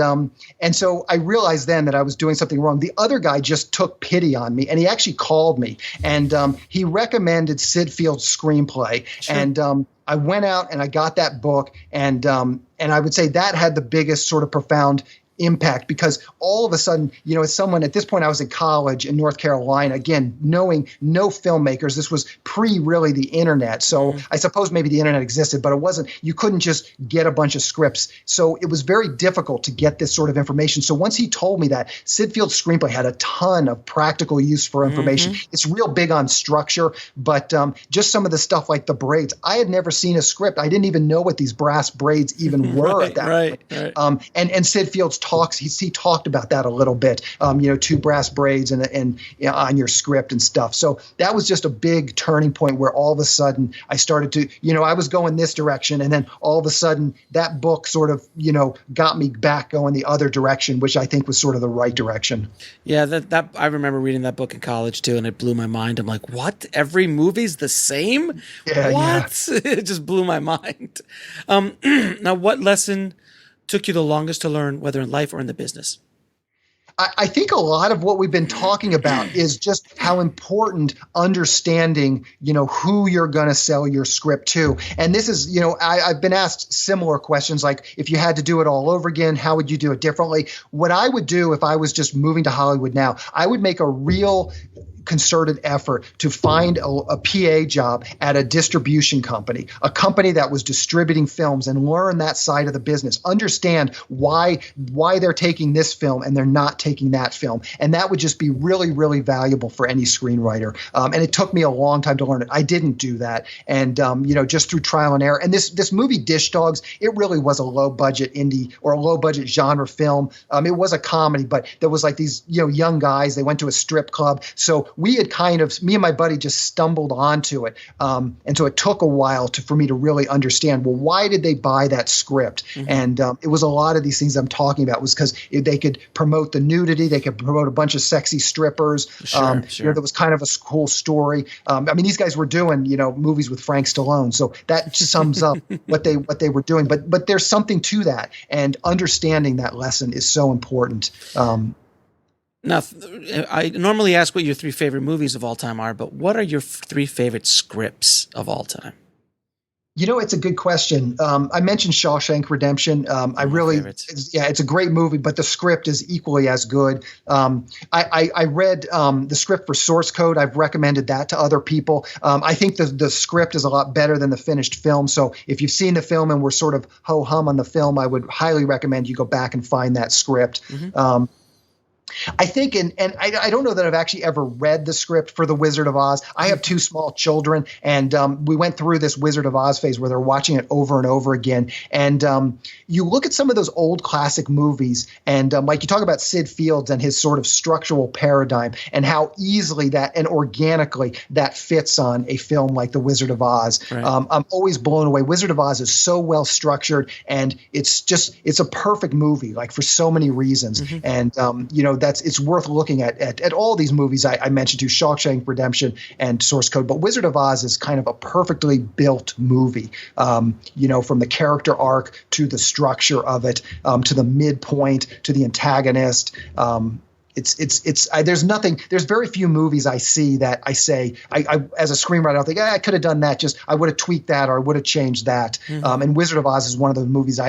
so I realized then that I was doing something wrong. The other guy just took pity on me, and he actually called me, and he recommended Sid Field's Screenplay. Sure. And I went out and I got that book, and I would say that had the biggest sort of profound impact, because all of a sudden, as someone at this point, I was in college in North Carolina, again, knowing no filmmakers. This was really the internet. So I suppose maybe the internet existed, but it wasn't, you couldn't just get a bunch of scripts. So it was very difficult to get this sort of information. So once he told me that, Sid Field's Screenplay had a ton of practical use for information. It's real big on structure, but just some of the stuff like the braids. I had never seen a script. I didn't even know what these brass braids even were at that point. Right. And Sid Field's he talked about that a little bit, 2 brass braids and on your script and stuff. So that was just a big turning point where all of a sudden I started to, I was going this direction, and then all of a sudden that book sort of, got me back going the other direction, which I think was sort of the right direction. Yeah, that I remember reading that book in college too, and it blew my mind. I'm like, what? Every movie's the same? Yeah, what? Yeah. It just blew my mind. Now, what lesson took you the longest to learn, whether in life or in the business? I think a lot of what we've been talking about is just how important understanding, who you're going to sell your script to. And this is, I've been asked similar questions like, if you had to do it all over again, how would you do it differently? What I would do if I was just moving to Hollywood now, I would make a real concerted effort to find a PA job at a distribution company, a company that was distributing films, and learn that side of the business. Understand why they're taking this film and they're not taking that film. And that would just be really, really valuable for any screenwriter. And it took me a long time to learn it. I didn't do that. And, just through trial and error. And this movie, Dish Dogs, it really was a low budget indie or a low budget genre film. It was a comedy, but there was like these, young guys, they went to a strip club. So we had me and my buddy just stumbled onto it. And so it took a while for me to really understand, well, why did they buy that script? And it was a lot of these things I'm talking about was because they could promote the nudity. They could promote a bunch of sexy strippers. Sure. There was kind of a cool story. These guys were doing, movies with Frank Stallone. So that just sums up what they were doing. But there's something to that. And understanding that lesson is so important. Now, I normally ask what your 3 favorite movies of all time are, but what are your 3 favorite scripts of all time? It's a good question. I mentioned Shawshank Redemption. It's a great movie, but the script is equally as good. I read the script for Source Code. I've recommended that to other people. I think the script is a lot better than the finished film. So if you've seen the film and were sort of ho-hum on the film, I would highly recommend you go back and find that script. Mm-hmm. I think, and I don't know that I've actually ever read the script for The Wizard of Oz. I have two small children, and we went through this Wizard of Oz phase where they're watching it over and over again. And you look at some of those old classic movies, and like you talk about Sid Fields and his sort of structural paradigm and how easily that and organically that fits on a film like The Wizard of Oz. Right. I'm always blown away. Wizard of Oz is so well structured, and it's a perfect movie, like for so many reasons. Mm-hmm. And, it's worth looking at all these movies I mentioned, to Shawshank Redemption and Source Code. But Wizard of Oz is kind of a perfectly built movie, from the character arc to the structure of it, to the midpoint, to the antagonist. There's very few movies I see that I say, I as a screenwriter, I'll think, I could have done that. I would have tweaked that, or I would have changed that. Mm-hmm. And Wizard of Oz is one of those movies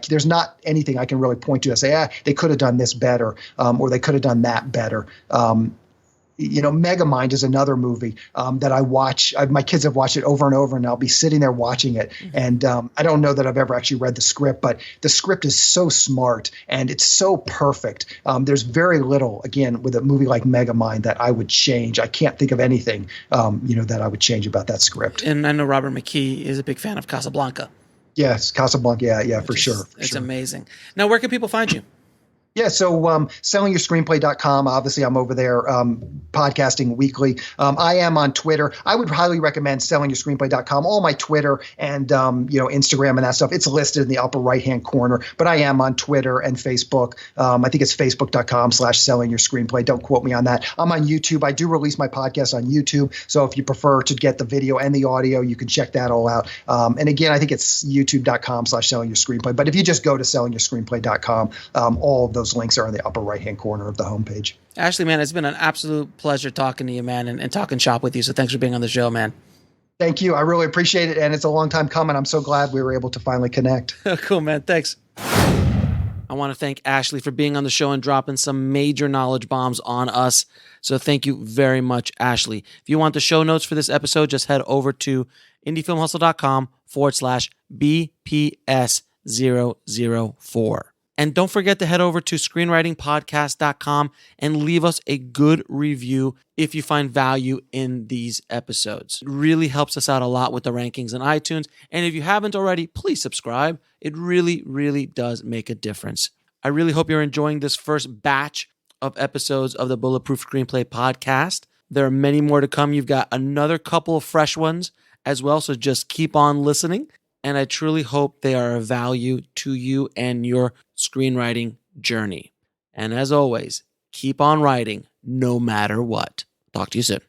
there's not anything I can really point to and say, they could have done this better, or they could have done that better. Megamind is another movie that I watch. My kids have watched it over and over, and I'll be sitting there watching it. Mm-hmm. And I don't know that I've ever actually read the script, but the script is so smart and it's so perfect. There's very little, again, with a movie like Megamind that I would change. I can't think of anything, that I would change about that script. And I know Robert McKee is a big fan of Casablanca. Yes, Casablanca. Yeah, for sure. It's amazing. Now, where can people find you? Yeah, so sellingyourscreenplay.com. Obviously, I'm over there podcasting weekly. I am on Twitter. I would highly recommend sellingyourscreenplay.com. All my Twitter and Instagram and that stuff, it's listed in the upper right-hand corner. But I am on Twitter and Facebook. I think it's facebook.com/sellingyourscreenplay. Don't quote me on that. I'm on YouTube. I do release my podcast on YouTube. So if you prefer to get the video and the audio, you can check that all out. And again, I think it's youtube.com/sellingyourscreenplay. But if you just go to sellingyourscreenplay.com, all of those links are in the upper right-hand corner of the homepage. Ashley, man, it's been an absolute pleasure talking to you, man, and talking shop with you. So thanks for being on the show, man. Thank you. I really appreciate it. And it's a long time coming. I'm so glad we were able to finally connect. Cool, man. Thanks. I want to thank Ashley for being on the show and dropping some major knowledge bombs on us. So thank you very much, Ashley. If you want the show notes for this episode, just head over to indiefilmhustle.com/BPS004. And don't forget to head over to screenwritingpodcast.com and leave us a good review if you find value in these episodes. It really helps us out a lot with the rankings in iTunes. And if you haven't already, please subscribe. It really, really does make a difference. I really hope you're enjoying this first batch of episodes of the Bulletproof Screenplay podcast. There are many more to come. You've got another couple of fresh ones as well, so just keep on listening. And I truly hope they are of value to you and your screenwriting journey. And as always, keep on writing no matter what. Talk to you soon.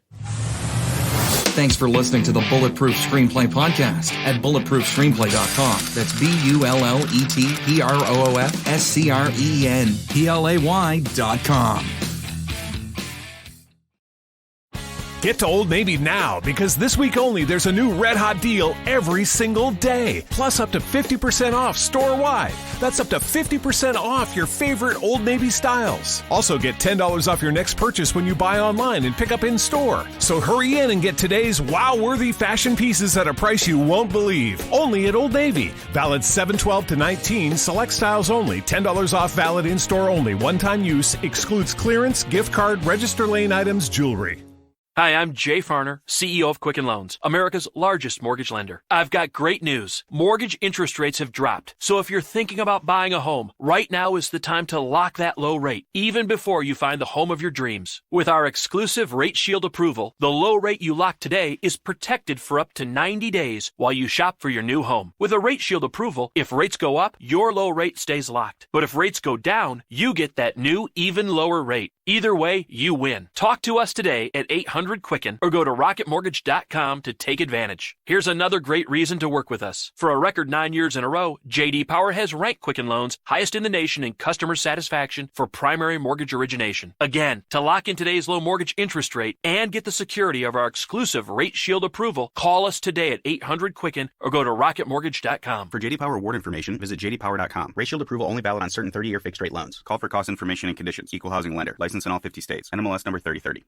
Thanks for listening to the Bulletproof Screenplay podcast at bulletproofscreenplay.com. That's BULLETPROOFSCREENPLAY.com. Get to Old Navy now, because this week only there's a new red hot deal every single day. Plus up to 50% off store-wide. That's up to 50% off your favorite Old Navy styles. Also get $10 off your next purchase when you buy online and pick up in store. So hurry in and get today's wow-worthy fashion pieces at a price you won't believe. Only at Old Navy. Valid 7/12-19. Select styles only. $10 off valid in store only. One-time use. Excludes clearance, gift card, register lane items, jewelry. Hi, I'm Jay Farner, CEO of Quicken Loans, America's largest mortgage lender. I've got great news. Mortgage interest rates have dropped. So if you're thinking about buying a home, right now is the time to lock that low rate, even before you find the home of your dreams. With our exclusive Rate Shield approval, the low rate you lock today is protected for up to 90 days while you shop for your new home. With a Rate Shield approval, if rates go up, your low rate stays locked. But if rates go down, you get that new, even lower rate. Either way, you win. Talk to us today at 800 800-QUICKEN or go to rocketmortgage.com to take advantage. Here's another great reason to work with us. For a record 9 years in a row, J.D. Power has ranked Quicken Loans highest in the nation in customer satisfaction for primary mortgage origination. Again, to lock in today's low mortgage interest rate and get the security of our exclusive Rate Shield approval, call us today at 800-QUICKEN or go to rocketmortgage.com. For JD Power award information, visit jdpower.com. Rate Shield approval only valid on certain 30-year fixed rate loans. Call for cost information and conditions. Equal housing lender. License in all 50 states. NMLS number 3030.